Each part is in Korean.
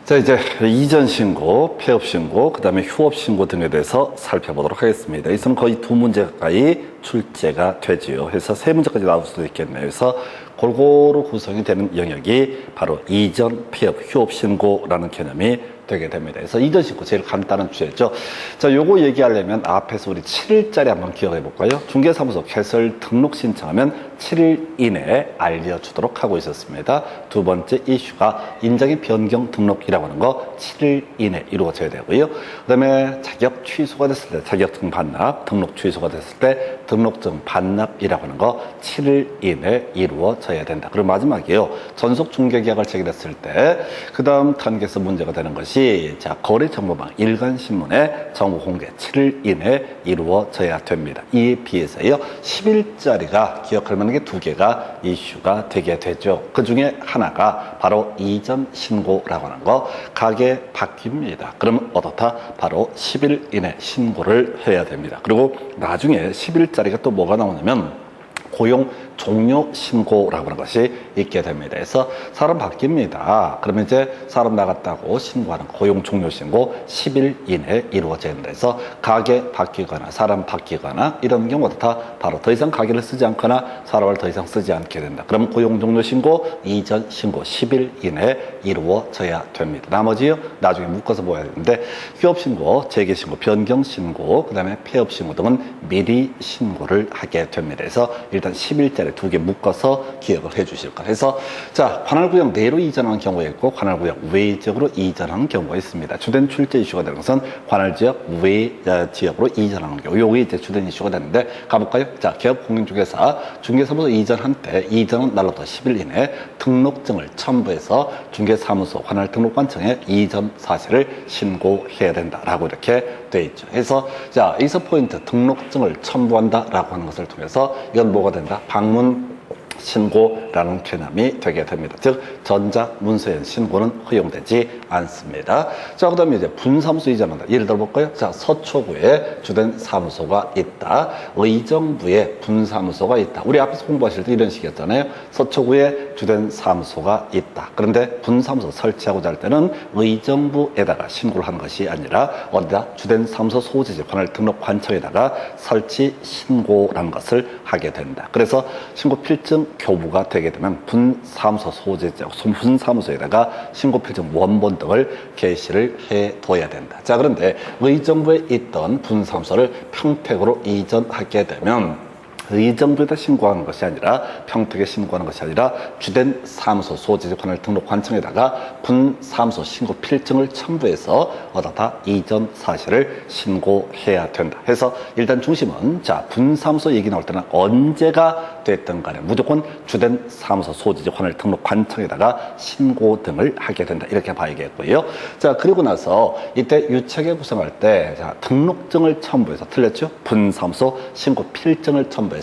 자, 이제 이전 신고, 폐업 신고, 그 다음에 휴업 신고 등에 대해서 살펴보도록 하겠습니다. 이것은 거의 두 문제 가까이 출제가 되지요. 해서 세 문제까지 나올 수도 있겠네요. 그래서 골고루 구성이 되는 영역이 바로 이전, 폐업, 휴업 신고라는 개념이 되게 됩니다. 그래서 이전 신고 제일 간단한 주제죠. 자, 요거 얘기하려면 앞에서 우리 7일짜리 한번 기억해 볼까요? 중개사무소 개설 등록 신청하면 7일 이내에 알려주도록 하고 있었습니다. 두 번째 이슈가 인적인 변경 등록이라고 하는 거 7일 이내 이루어져야 되고요. 그 다음에 자격 취소가 됐을 때 자격증 반납, 등록 취소가 됐을 때 등록증 반납이라고 하는 거 7일 이내 이루어져야 된다. 그리고 마지막이요. 전속 중개계약을 체결했을 때 그 다음 단계에서 문제가 되는 것이 자, 거래정보망 일간신문에 정보 공개 7일 이내 이루어져야 됩니다. 이에 비해서요 10일짜리가 기억할 만한 게 두 개가 이슈가 되게 되죠. 그 중에 하나가 바로 이전 신고라고 하는 거. 가게 바뀝니다. 그러면 어떻다? 바로 10일 이내 신고를 해야 됩니다. 그리고 나중에 10일짜리가 또 뭐가 나오냐면 고용 종료 신고라고 하는 것이 있게 됩니다. 그래서 사람 바뀝니다. 그러면 이제 사람 나갔다고 신고하는 고용 종료 신고 10일 이내에 이루어져야 된다. 그래서 가게 바뀌거나 사람 바뀌거나 이런 경우도 다 바로 더 이상 가게를 쓰지 않거나 사람을 더 이상 쓰지 않게 된다. 그럼 고용 종료 신고, 이전 신고 10일 이내에 이루어져야 됩니다. 나머지요 나중에 묶어서 보아야 되는데 휴업 신고, 재개 신고, 변경 신고, 그 다음에 폐업 신고 등은 미리 신고를 하게 됩니다. 그래서 일단 10일짜리 두 개 묶어서 기억을 해 주실 거예요. 그래서 자, 관할구역 내로 이전하는 경우가 있고 관할구역 외 지역으로 이전하는 경우가 있습니다. 주된 출제 이슈가 되는 것은 관할지역 외 지역으로 이전하는 경우. 요게 이제 주된 이슈가 되는데 가볼까요? 자, 개업공인중개사 중개사무소 이전한 때 이전은 날로부터 10일 이내 등록증을 첨부해서 중개사무소 관할등록관청에 이전 사실을 신고해야 된다라고 이렇게 돼 있죠. 그래서 자, 여기서 포인트 등록증을 첨부한다라고 하는 것을 통해서 이건 뭐가 된다? 방문 신고라는 개념이 되게 됩니다. 즉 전자문서엔 신고는 허용되지 않습니다. 자, 그 다음에 이제 분사무소 이전한다. 예를 들어 볼까요? 자, 서초구에 주된 사무소가 있다. 의정부에 분사무소가 있다. 우리 앞에서 공부하실 때 이런 식이었잖아요. 서초구에 주된 사무소가 있다. 그런데 분사무소 설치하고자 할 때는 의정부에다가 신고를 하는 것이 아니라 어디다? 주된 사무소 소지지 관할등록관청에다가 설치 신고라는 것을 하게 된다. 그래서 신고 필증 교부가 되게 되면 분사무소 소재자, 분사무소에다가 신고필증 원본 등을 게시를 해둬야 된다. 자, 그런데 의정부에 있던 분사무소를 평택으로 이전하게 되면 의정부에다 신고하는 것이 아니라 평택에 신고하는 것이 아니라 주된 사무소 소재지 관할등록관청에다가 분사무소 신고 필증을 첨부해서 어디다 이전 사실을 신고해야 된다. 해서 일단 중심은 자, 분사무소 얘기 나올 때는 언제가 됐든 간에 무조건 주된 사무소 소재지 관할등록관청에다가 신고 등을 하게 된다. 이렇게 봐야겠고요. 자, 그리고 나서 이때 유체계 구성할 때 자, 등록증을 첨부해서 틀렸죠? 분사무소 신고 필증을 첨부해서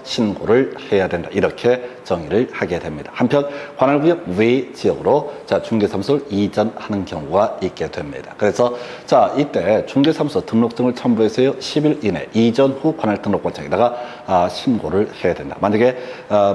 신고를 해야 된다. 이렇게 정의를 하게 됩니다. 한편 관할구역 외 지역으로 자, 중개사무소를 이전하는 경우가 있게 됩니다. 그래서 자, 이때 중개사무소 등록증을 첨부해서요 10일 이내 이전 후 관할등록관청에다가 신고를 해야 된다. 만약에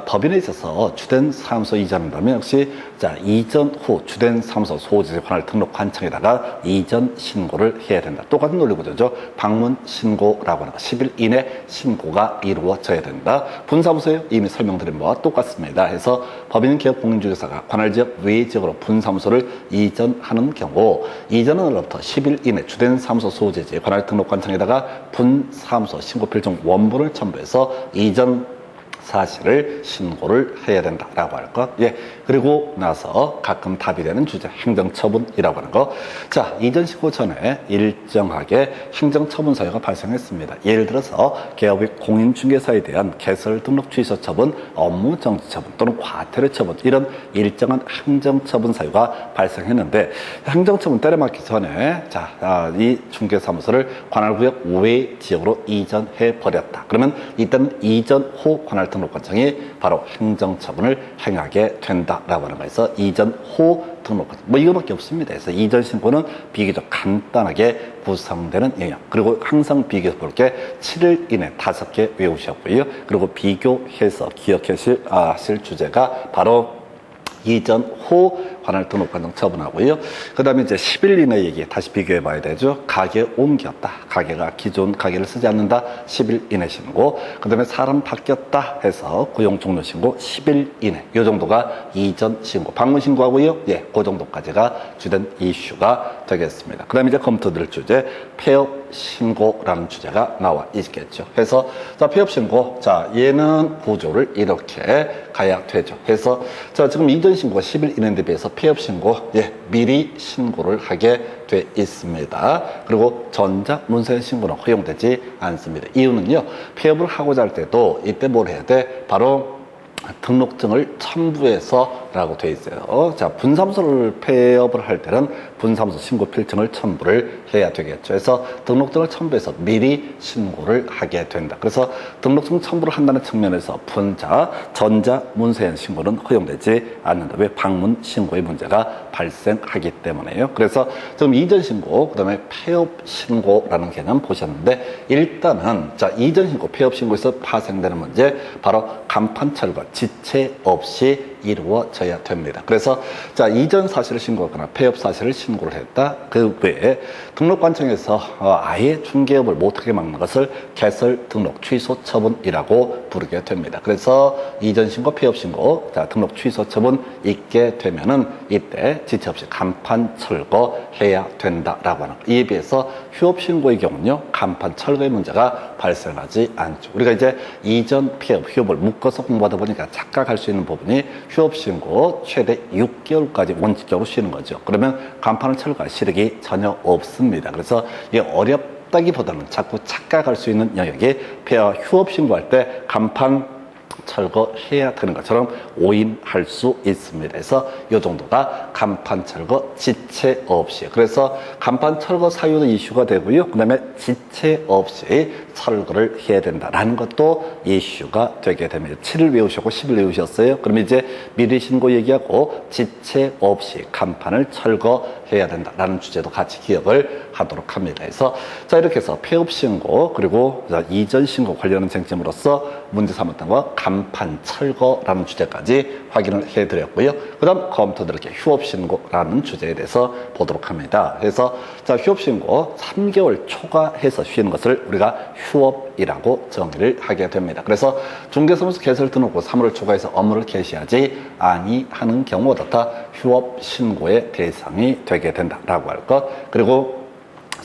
법인에 있어서 주된 사무소 이전한다면 역시 자, 이전 후 주된 사무소 소지지 관할등록관청에다가 이전 신고를 해야 된다. 똑같은 논리구조죠. 방문 신고라고 하는 거 10일 이내 신고가 이루어져야 된다. 분사무소에 이미 설명드린 바와 똑같습니다. 해서 법인 개업 공인중개사가 관할지역 외 지역으로 분사무소를 이전하는 경우 이전은 날로부터 10일 이내 주된 사무소 소재지 관할등록관청에다가 분사무소 신고필증 원본을 첨부해서 이전 사실을 신고를 해야 된다라고 할 것. 예. 그리고 나서 가끔 답이 되는 주제 행정처분이라고 하는 거. 자, 이전 신고 전에 일정하게 행정처분 사유가 발생했습니다. 예를 들어서 개업의 공인중개사에 대한 개설 등록 취소 처분, 업무 정지 처분 또는 과태료 처분 이런 일정한 행정처분 사유가 발생했는데 행정처분 때려맞기 전에 자, 이 중개사무소를 관할구역 외 지역으로 이전해 버렸다. 그러면 이때는 이전 후 관할등록관청이 바로 행정처분을 행하게 된다라고 하는 거에서 이전 후 등록관청 뭐 이거밖에 없습니다. 그래서 이전 신고는 비교적 간단하게 구성되는 영역. 그리고 항상 비교해서 볼 게 7일 이내 5개 외우셨고요. 그리고 비교해서 기억하실 주제가 바로 이전 후 관할 등록관청 처분하고요. 그 다음에 이제 10일 이내 얘기 다시 비교해 봐야 되죠. 가게 옮겼다. 가게가 기존 가게를 쓰지 않는다. 10일 이내 신고. 그 다음에 사람 바뀌었다 해서 고용 종료 신고 10일 이내. 이 정도가 이전 신고. 방문 신고하고요. 예, 그 정도까지가 주된 이슈가 되겠습니다. 그 다음에 이제 검토될 주제, 폐업 신고라는 주제가 나와 있겠죠. 그래서 자, 폐업 신고. 자, 얘는 구조를 이렇게 가야 되죠. 그래서 자, 지금 이전 신고가 10일 이내에 비해서 폐업 신고, 예, 미리 신고를 하게 돼 있습니다. 그리고 전자 문서의 신고는 허용되지 않습니다. 이유는요, 폐업을 하고자 할 때도 이때 뭘 해야 돼? 바로 등록증을 첨부해서 라고 되어 있어요. 자, 분사무소를 폐업을 할 때는 분사무소 신고 필증을 첨부를 해야 되겠죠. 그래서 등록증을 첨부해서 미리 신고를 하게 된다. 그래서 등록증 첨부를 한다는 측면에서 분자, 전자, 문서의 신고는 허용되지 않는다. 왜? 방문 신고의 문제가 발생하기 때문에요. 그래서 지금 이전 신고, 그 다음에 폐업 신고라는 개념 보셨는데, 일단은 자, 이전 신고, 폐업 신고에서 파생되는 문제, 바로 간판 철거, 지체 없이 이루어져야 됩니다. 그래서 자, 이전 사실을 신고하거나 폐업 사실을 신고를 했다. 그 외에 등록관청에서 아예 중개업을 못하게 막는 것을 개설 등록 취소 처분이라고 부르게 됩니다. 그래서 이전 신고, 폐업 신고, 자, 등록 취소 처분 있게 되면은 이때 지체 없이 간판 철거해야 된다라고 하는 거. 이에 비해서 휴업 신고의 경우는요, 간판 철거의 문제가 발생하지 않죠. 우리가 이제 이전 폐업, 휴업을 묶어서 공부하다 보니까 착각할 수 있는 부분이 휴업 신고 최대 6개월까지 원칙적으로 쉬는 거죠. 그러면 간판을 철거할 시력이 전혀 없습니다. 그래서 이게 어렵다기보다는 자꾸 착각할 수 있는 영역이 휴업 신고할 때 간판 철거해야 되는 것처럼 오인할 수 있습니다. 그래서 이 정도가 간판 철거 지체 없이. 그래서 간판 철거 사유도 이슈가 되고요. 그 다음에 지체 없이 철거를 해야 된다라는 것도 이슈가 되게 됩니다. 7일 외우셨고 10일 외우셨어요. 그럼 이제 미리 신고 얘기하고 지체 없이 간판을 철거해야 된다라는 주제도 같이 기억을 하도록 합니다. 그래서 자, 이렇게 해서 폐업 신고 그리고 이전 신고 관련한 쟁점으로서 문제 삼았던 거 간판 철거라는 주제까지 확인을 해드렸고요. 그 다음 검토드릴게 휴업 신고라는 주제에 대해서 보도록 합니다. 그래서 자, 휴업 신고 3개월 초과해서 쉬는 것을 우리가 휴업이라고 정의를 하게 됩니다. 그래서 중개사무소 개설 등록 후 3월 초과해서 업무를 개시하지 아니하는 경우 어떻다? 휴업 신고의 대상이 되게 된다라고 할 것. 그리고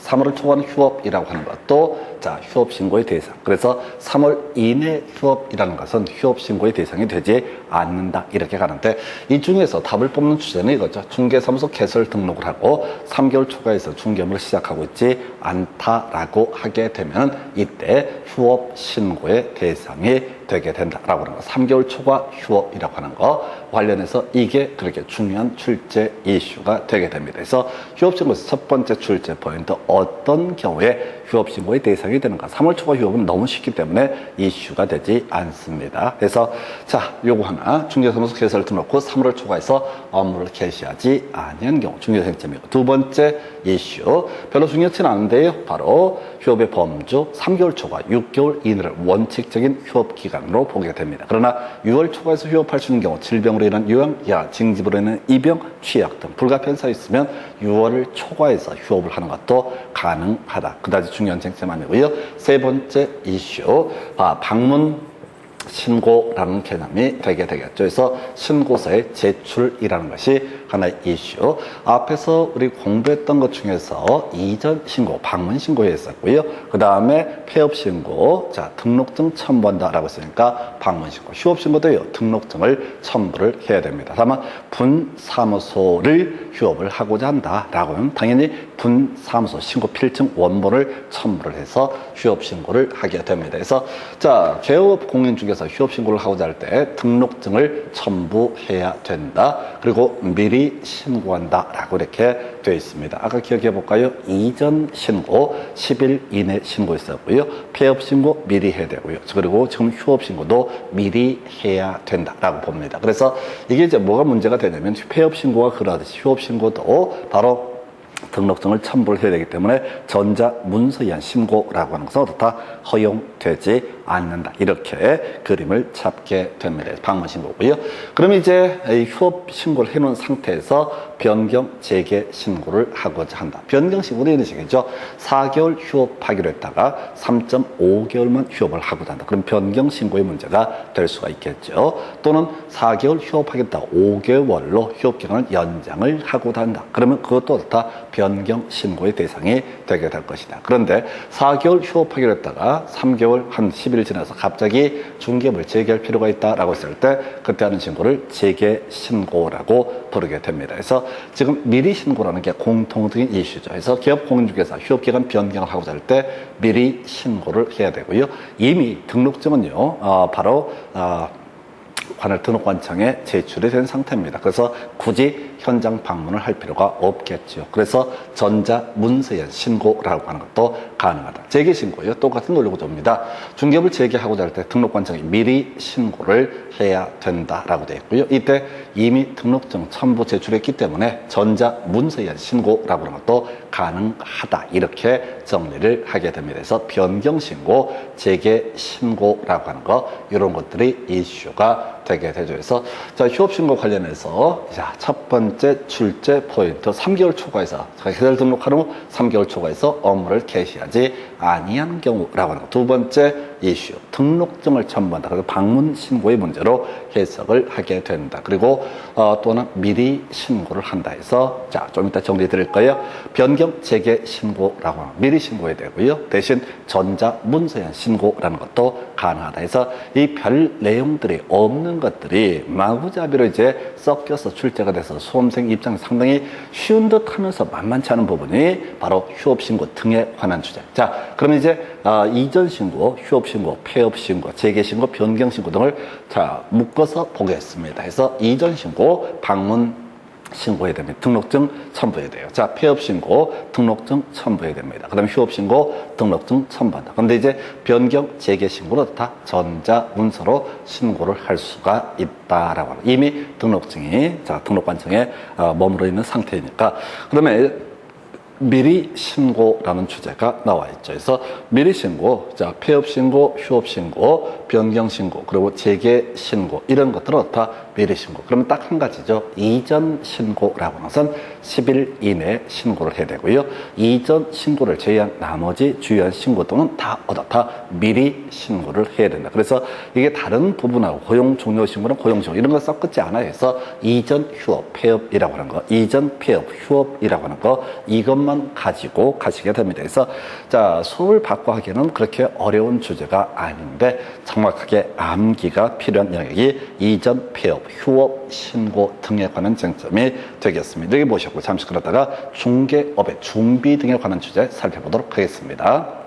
3월을 초과하는 휴업이라고 하는 것도 자, 휴업 신고의 대상. 그래서 3월 이내 휴업이라는 것은 휴업 신고의 대상이 되지 않는다. 이렇게 가는데 이 중에서 답을 뽑는 주제는 이거죠. 중개사무소 개설 등록을 하고 3개월 초과해서 중개업을 시작하고 있지 않다라고 하게 되면 이때 휴업 신고의 대상이 되게 된다라고 하는 거. 3개월 초과 휴업이라고 하는 거 관련해서 이게 그렇게 중요한 출제 이슈가 되게 됩니다. 그래서 휴업 신고에서 첫 번째 출제 포인트, 어떤 경우에 휴업 신고의 대상이 되는가. 3월 초과 휴업은 너무 쉽기 때문에 이슈가 되지 않습니다. 그래서 자, 요거 하나, 중개사무소 개설 등록 후 3월 초과해서 업무를 개시하지 아니한 경우 중요쟁점이고, 두 번째 이슈 별로 중요치는 않은데요. 바로 휴업의 범주 3개월 초과 6개월 이내를 원칙적인 휴업 기간으로 보게 됩니다. 그러나 6월 초과해서 휴업할 수 있는 경우 질병으로 인한 요양, 징집으로 인한 입영, 취약 등 불가피한 사유 있으면 6월을 초과해서 휴업을 하는 것도 가능하다. 그다지 중요한 쟁점 아니고요. 세 번째 이슈, 방문 신고라는 개념이 되게 되겠죠. 그래서 신고서의 제출이라는 것이 하나의 이슈. 앞에서 우리 공부했던 것 중에서 이전 신고, 방문 신고였었고요. 그 다음에 폐업 신고, 자, 등록증 첨부한다라고 했으니까 방문 신고, 휴업 신고도요, 등록증을 첨부를 해야 됩니다. 다만 분사무소를 휴업을 하고자 한다라고 하면 당연히 분사무소 신고 필증 원본을 첨부를 해서 휴업 신고를 하게 됩니다. 그래서 자, 개업 공인중개사 휴업 신고를 하고자 할 때 등록증을 첨부해야 된다. 그리고 미리 신고한다라고 이렇게 되어 있습니다. 아까 기억해 볼까요? 이전 신고 10일 이내 신고했었고요. 폐업 신고 미리 해야 되고요. 그리고 지금 휴업 신고도 미리 해야 된다라고 봅니다. 그래서 이게 이제 뭐가 문제가 되냐면 폐업 신고가 그러듯이 휴업 신고도 바로 등록증을 첨부를 해야 되기 때문에 전자문서에 의한 신고라고 하는 것은 어떻다? 허용되지 않는다. 이렇게 그림을 잡게 됩니다. 방문 신고고요. 그럼 이제 이 휴업 신고를 해놓은 상태에서 변경 재개 신고를 하고자 한다. 변경 신고는 이런 식이죠. 4개월 휴업하기로 했다가 3.5개월만 휴업을 하고자 한다. 그럼 변경 신고의 문제가 될 수가 있겠죠. 또는 4개월 휴업하기로 했다가 5개월로 휴업 기간을 연장을 하고자 한다. 그러면 그것도 어떻다? 변경 신고의 대상이 되게 될 것이다. 그런데 4개월 휴업하기로 했다가 3개월 한 10일 지나서 갑자기 중개업을 재개할 필요가 있다라고 했을 때 그때 하는 신고를 재개 신고라고 부르게 됩니다. 그래서 지금 미리 신고라는 게 공통적인 이슈죠. 그래서 기업 공인중개사 휴업기간 변경을 하고자 할 때 미리 신고를 해야 되고요. 이미 등록증은요, 바로 관할 등록관청에 제출이 된 상태입니다. 그래서 굳이 현장 방문을 할 필요가 없겠죠. 그래서 전자문서에 의한 신고라고 하는 것도 가능하다. 재개신고요. 똑같은 논리구조입니다. 중개업을 재개하고자 할 때 등록관청이 미리 신고를 해야 된다라고 되어 있고요. 이때 이미 등록증 첨부 제출했기 때문에 전자문서에 의한 신고라고 하는 것도 가능하다. 이렇게 정리를 하게 됩니다. 그래서 변경신고, 재개신고라고 하는 것, 이런 것들이 이슈가 되게 되죠. 그래서 자, 휴업신고 관련해서 자, 첫 번째 출제 포인트 3개월 초과해서 개설 등록한 후 3개월 초과해서 업무를 개시하지 아니한 경우라고 하는 것. 두 번째 이슈 등록증을 첨부한다. 그래서 방문 신고의 문제로 해석을 하게 된다. 그리고 또 하나 미리 신고를 한다 해서 자, 좀 이따 정리해 드릴 거예요. 변경 재개 신고라고 하는 미리 신고해야 되고요. 대신 전자문서에 의한 신고라는 것도 가능하다 해서 이 별 내용들이 없는 것들이 마구잡이로 이제 섞여서 출제가 돼서 수험생 입장에서 상당히 쉬운 듯 하면서 만만치 않은 부분이 바로 휴업신고 등에 관한 주제. 자, 그러면 이제 이전신고, 휴업신고, 폐업신고, 재개신고, 변경신고 등을 자, 묶어서 보겠습니다. 그래서 이전신고, 방문 신고해야 됩니다. 등록증 첨부해야 돼요. 자, 폐업신고, 등록증 첨부해야 됩니다. 그 다음에 휴업신고, 등록증 첨부한다. 그런데 이제 변경, 재개신고는 다 전자문서로 신고를 할 수가 있다라고 하는. 이미 등록증이, 자, 등록관청에 머물러 있는 상태이니까. 그다음에 미리 신고라는 주제가 나와 있죠. 그래서 미리 신고, 자, 폐업 신고, 휴업 신고, 변경 신고, 그리고 재개 신고 이런 것들은 다 미리 신고. 그러면 딱 한 가지죠. 이전 신고라고 하는 것은 10일 이내에 신고를 해야 되고요. 이전 신고를 제외한 나머지 주요한 신고 등은 다 미리 신고를 해야 된다. 그래서 이게 다른 부분하고 고용 종료 신고는 고용 종료 이런 거 섞지 않아요. 그래서 이전 휴업, 폐업이라고 하는 거, 이전 폐업, 휴업이라고 하는 거 이것만 가지고 가시게 됩니다. 그래서 자, 수업을 받고 하기에는 그렇게 어려운 주제가 아닌데 정확하게 암기가 필요한 영역이 이전 폐업, 휴업, 신고 등에 관한 쟁점이 되겠습니다. 여기 보셨고 잠시 그러다가 중개업의 준비 등에 관한 주제 살펴보도록 하겠습니다.